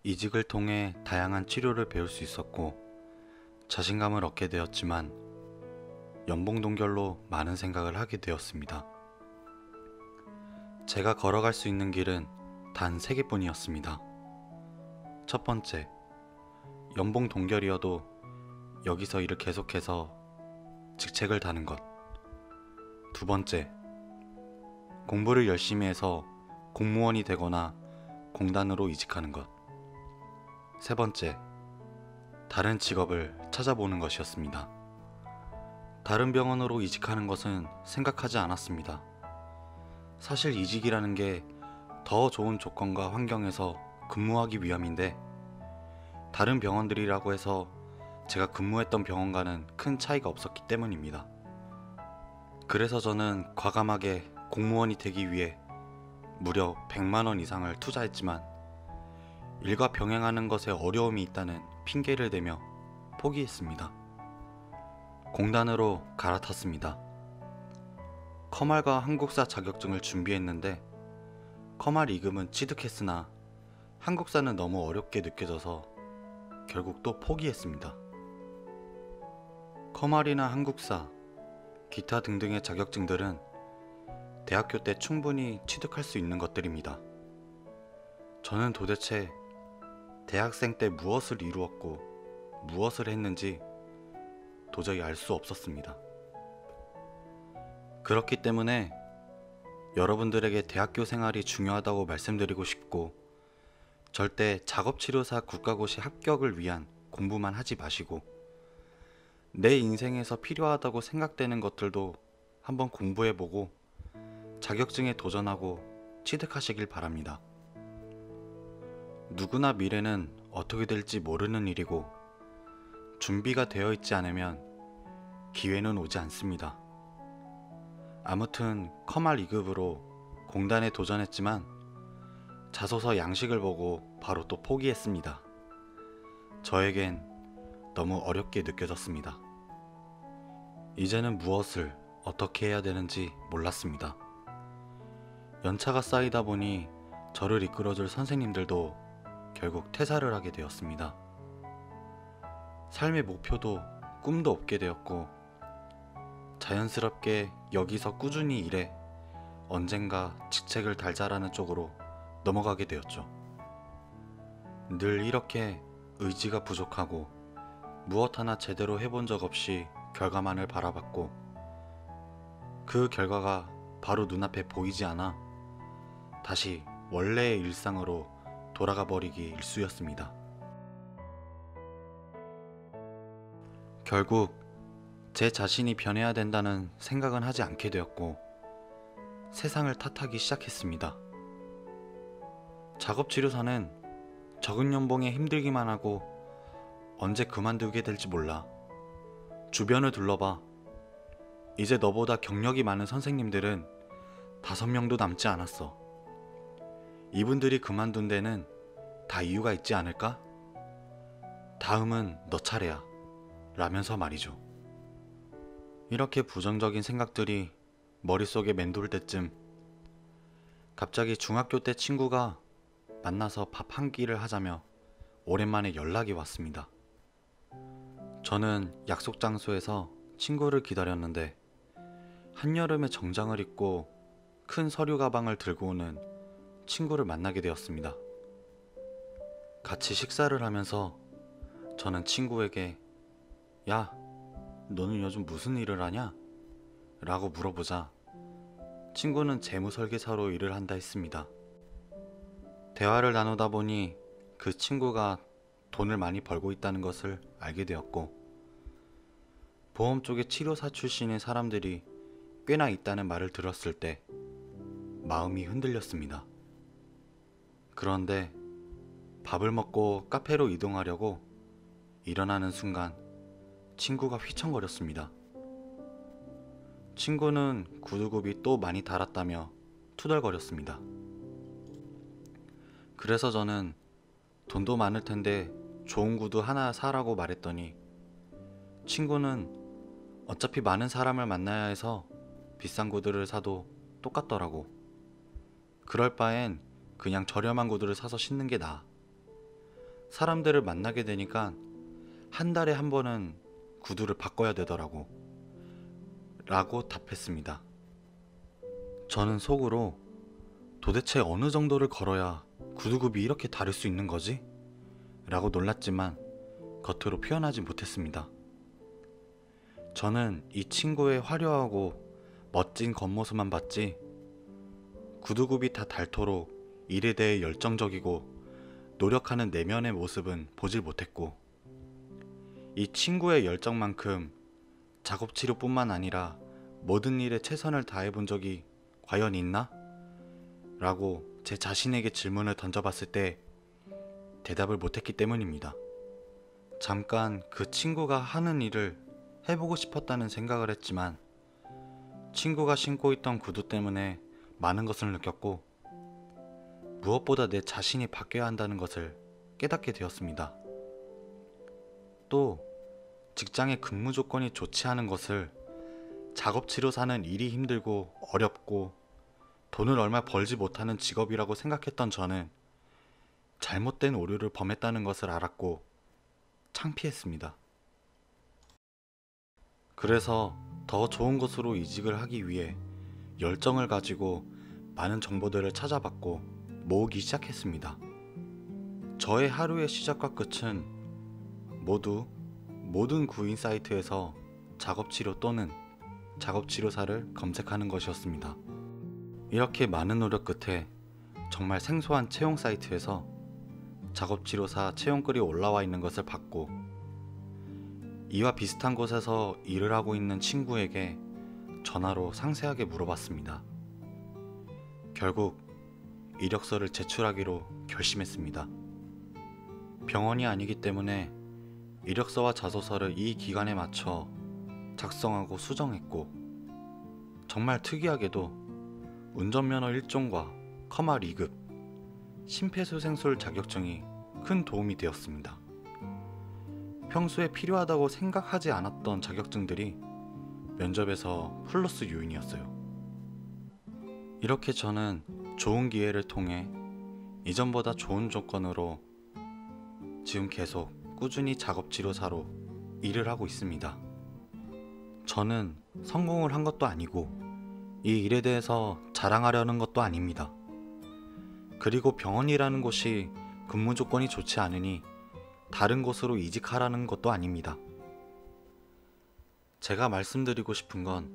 이직을 통해 다양한 치료를 배울 수 있었고 자신감을 얻게 되었지만 연봉 동결로 많은 생각을 하게 되었습니다. 제가 걸어갈 수 있는 길은 단 3개뿐이었습니다. 첫 번째, 연봉 동결이어도 여기서 일을 계속해서 직책을 다는 것. 두 번째, 공부를 열심히 해서 공무원이 되거나 공단으로 이직하는 것. 세 번째, 다른 직업을 찾아보는 것이었습니다. 다른 병원으로 이직하는 것은 생각하지 않았습니다. 사실 이직이라는 게 더 좋은 조건과 환경에서 근무하기 위함인데 다른 병원들이라고 해서 제가 근무했던 병원과는 큰 차이가 없었기 때문입니다. 그래서 저는 과감하게 공무원이 되기 위해 무려 100만 원 이상을 투자했지만 일과 병행하는 것에 어려움이 있다는 핑계를 대며 포기했습니다. 공단으로 갈아탔습니다. 커말과 한국사 자격증을 준비했는데 커말 2급은 취득했으나 한국사는 너무 어렵게 느껴져서 결국 또 포기했습니다. 커말이나 한국사, 기타 등등의 자격증들은 대학교 때 충분히 취득할 수 있는 것들입니다. 저는 도대체 대학생 때 무엇을 이루었고 무엇을 했는지 도저히 알 수 없었습니다. 그렇기 때문에 여러분들에게 대학교 생활이 중요하다고 말씀드리고 싶고 절대 작업치료사 국가고시 합격을 위한 공부만 하지 마시고 내 인생에서 필요하다고 생각되는 것들도 한번 공부해보고 자격증에 도전하고 취득하시길 바랍니다. 누구나 미래는 어떻게 될지 모르는 일이고 준비가 되어 있지 않으면 기회는 오지 않습니다. 아무튼 커말 2급으로 공단에 도전했지만 자소서 양식을 보고 바로 또 포기했습니다. 저에겐 너무 어렵게 느껴졌습니다. 이제는 무엇을 어떻게 해야 되는지 몰랐습니다. 연차가 쌓이다 보니 저를 이끌어줄 선생님들도 결국 퇴사를 하게 되었습니다. 삶의 목표도 꿈도 없게 되었고 자연스럽게 여기서 꾸준히 일해 언젠가 직책을 달자라는 쪽으로 넘어가게 되었죠. 늘 이렇게 의지가 부족하고 무엇 하나 제대로 해본 적 없이 결과만을 바라봤고 그 결과가 바로 눈앞에 보이지 않아 다시 원래의 일상으로 돌아가 버리기 일쑤였습니다. 결국 제 자신이 변해야 된다는 생각은 하지 않게 되었고 세상을 탓하기 시작했습니다. 작업치료사는 적은 연봉에 힘들기만 하고 언제 그만두게 될지 몰라. 주변을 둘러봐. 이제 너보다 경력이 많은 선생님들은 5명도 남지 않았어. 이분들이 그만둔 데는 다 이유가 있지 않을까? 다음은 너 차례야. 라면서 말이죠. 이렇게 부정적인 생각들이 머릿속에 맴돌 때쯤 갑자기 중학교 때 친구가 만나서 밥 한 끼를 하자며 오랜만에 연락이 왔습니다. 저는 약속 장소에서 친구를 기다렸는데 한여름에 정장을 입고 큰 서류 가방을 들고 오는 친구를 만나게 되었습니다. 같이 식사를 하면서 저는 친구에게 야, 너는 요즘 무슨 일을 하냐? 라고 물어보자 친구는 재무설계사로 일을 한다 했습니다. 대화를 나누다 보니 그 친구가 돈을 많이 벌고 있다는 것을 알게 되었고 보험 쪽의 치료사 출신의 사람들이 꽤나 있다는 말을 들었을 때 마음이 흔들렸습니다. 그런데 밥을 먹고 카페로 이동하려고 일어나는 순간 친구가 휘청거렸습니다. 친구는 구두굽이 또 많이 닳았다며 투덜거렸습니다. 그래서 저는 돈도 많을 텐데 좋은 구두 하나 사라고 말했더니 친구는 어차피 많은 사람을 만나야 해서 비싼 구두를 사도 똑같더라고. 그럴 바엔 그냥 저렴한 구두를 사서 신는 게 나아. 사람들을 만나게 되니까 한 달에 한 번은 구두를 바꿔야 되더라고 라고 답했습니다. 저는 속으로 도대체 어느 정도를 걸어야 구두굽이 이렇게 다를 수 있는 거지? 라고 놀랐지만 겉으로 표현하지 못했습니다. 저는 이 친구의 화려하고 멋진 겉모습만 봤지 구두굽이 다 닳도록 일에 대해 열정적이고 노력하는 내면의 모습은 보질 못했고 이 친구의 열정만큼 작업치료뿐만 아니라 모든 일에 최선을 다해본 적이 과연 있나? 라고 제 자신에게 질문을 던져봤을 때 대답을 못했기 때문입니다. 잠깐 그 친구가 하는 일을 해보고 싶었다는 생각을 했지만 친구가 신고 있던 구두 때문에 많은 것을 느꼈고 무엇보다 내 자신이 바뀌어야 한다는 것을 깨닫게 되었습니다. 또 직장의 근무 조건이 좋지 않은 것을 작업치료사는 일이 힘들고 어렵고 돈을 얼마 벌지 못하는 직업이라고 생각했던 저는 잘못된 오류를 범했다는 것을 알았고 창피했습니다. 그래서 더 좋은 곳으로 이직을 하기 위해 열정을 가지고 많은 정보들을 찾아봤고 모으기 시작했습니다. 저의 하루의 시작과 끝은 모두 모든 구인 사이트에서 작업치료 또는 작업치료사를 검색하는 것이었습니다. 이렇게 많은 노력 끝에 정말 생소한 채용 사이트에서 작업치료사 채용글이 올라와 있는 것을 봤고 이와 비슷한 곳에서 일을 하고 있는 친구에게 전화로 상세하게 물어봤습니다. 결국 이력서를 제출하기로 결심했습니다. 병원이 아니기 때문에 이력서와 자소서를 이 기간에 맞춰 작성하고 수정했고 정말 특이하게도 운전면허 1종과 커마 2급, 심폐소생술 자격증이 큰 도움이 되었습니다. 평소에 필요하다고 생각하지 않았던 자격증들이 면접에서 플러스 요인이었어요. 이렇게 저는 좋은 기회를 통해 이전보다 좋은 조건으로 지금 계속 꾸준히 작업치료사로 일을 하고 있습니다. 저는 성공을 한 것도 아니고 이 일에 대해서 자랑하려는 것도 아닙니다. 그리고 병원이라는 곳이 근무 조건이 좋지 않으니 다른 곳으로 이직하라는 것도 아닙니다. 제가 말씀드리고 싶은 건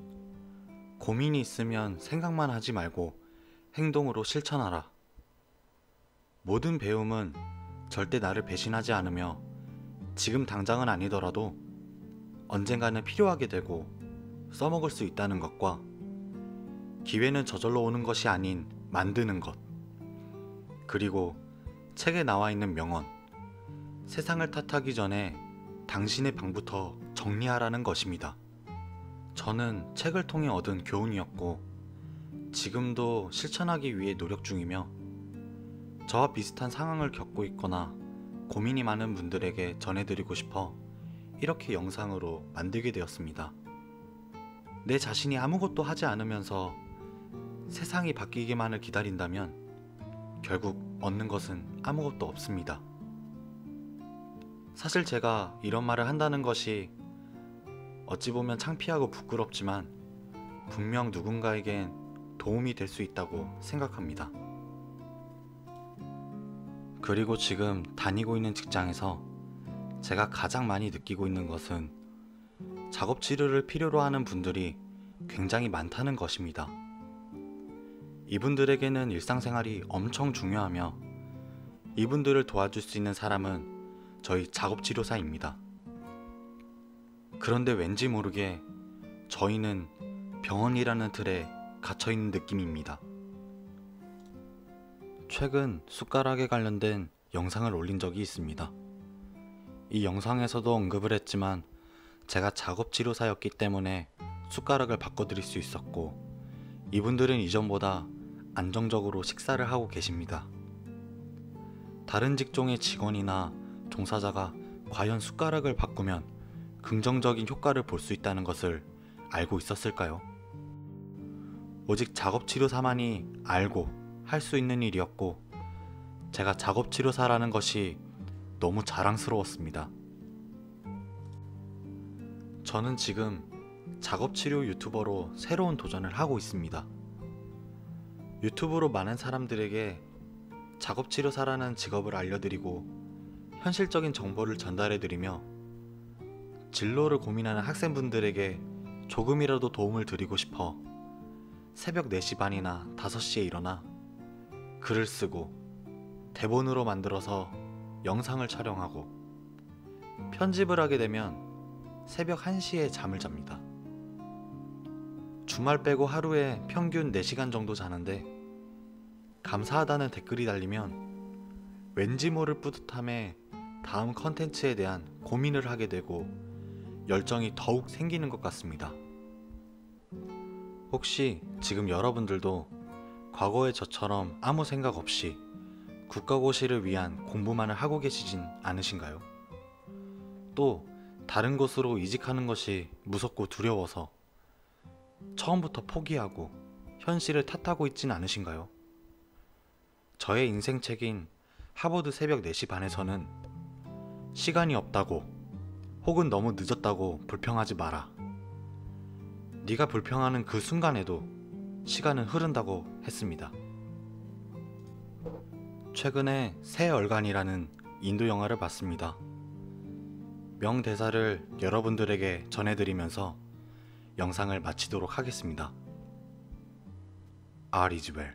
고민이 있으면 생각만 하지 말고 행동으로 실천하라. 모든 배움은 절대 나를 배신하지 않으며 지금 당장은 아니더라도 언젠가는 필요하게 되고 써먹을 수 있다는 것과 기회는 저절로 오는 것이 아닌 만드는 것, 그리고 책에 나와 있는 명언, 세상을 탓하기 전에 당신의 방부터 정리하라는 것입니다. 저는 책을 통해 얻은 교훈이었고 지금도 실천하기 위해 노력 중이며 저와 비슷한 상황을 겪고 있거나 고민이 많은 분들에게 전해드리고 싶어 이렇게 영상으로 만들게 되었습니다. 내 자신이 아무것도 하지 않으면서 세상이 바뀌기만을 기다린다면 결국 얻는 것은 아무것도 없습니다. 사실 제가 이런 말을 한다는 것이 어찌 보면 창피하고 부끄럽지만 분명 누군가에겐 도움이 될 수 있다고 생각합니다. 그리고 지금 다니고 있는 직장에서 제가 가장 많이 느끼고 있는 것은 작업 치료를 필요로 하는 분들이 굉장히 많다는 것입니다. 이분들에게는 일상생활이 엄청 중요하며 이분들을 도와줄 수 있는 사람은 저희 작업치료사입니다. 그런데 왠지 모르게 저희는 병원이라는 틀에 갇혀있는 느낌입니다. 최근 숟가락에 관련된 영상을 올린 적이 있습니다. 이 영상에서도 언급을 했지만 제가 작업치료사였기 때문에 숟가락을 바꿔드릴 수 있었고 이분들은 이전보다 안정적으로 식사를 하고 계십니다. 다른 직종의 직원이나 종사자가 과연 숟가락을 바꾸면 긍정적인 효과를 볼 수 있다는 것을 알고 있었을까요? 오직 작업치료사만이 알고 할 수 있는 일이었고 제가 작업치료사라는 것이 너무 자랑스러웠습니다. 저는 지금 작업치료 유튜버로 새로운 도전을 하고 있습니다. 유튜브로 많은 사람들에게 작업치료사라는 직업을 알려드리고 현실적인 정보를 전달해드리며 진로를 고민하는 학생분들에게 조금이라도 도움을 드리고 싶어 새벽 4시 반이나 5시에 일어나 글을 쓰고 대본으로 만들어서 영상을 촬영하고 편집을 하게 되면 새벽 1시에 잠을 잡니다. 주말 빼고 하루에 평균 4시간 정도 자는데 감사하다는 댓글이 달리면 왠지 모를 뿌듯함에 다음 컨텐츠에 대한 고민을 하게 되고 열정이 더욱 생기는 것 같습니다. 혹시 지금 여러분들도 과거의 저처럼 아무 생각 없이 국가고시를 위한 공부만을 하고 계시진 않으신가요? 또 다른 곳으로 이직하는 것이 무섭고 두려워서 처음부터 포기하고 현실을 탓하고 있진 않으신가요? 저의 인생책인 하버드 새벽 4시 반에서는 시간이 없다고 혹은 너무 늦었다고 불평하지 마라. 네가 불평하는 그 순간에도 시간은 흐른다고 했습니다. 최근에 새 얼간이라는 인도 영화를 봤습니다. 명대사를 여러분들에게 전해드리면서 영상을 마치도록 하겠습니다. All is well.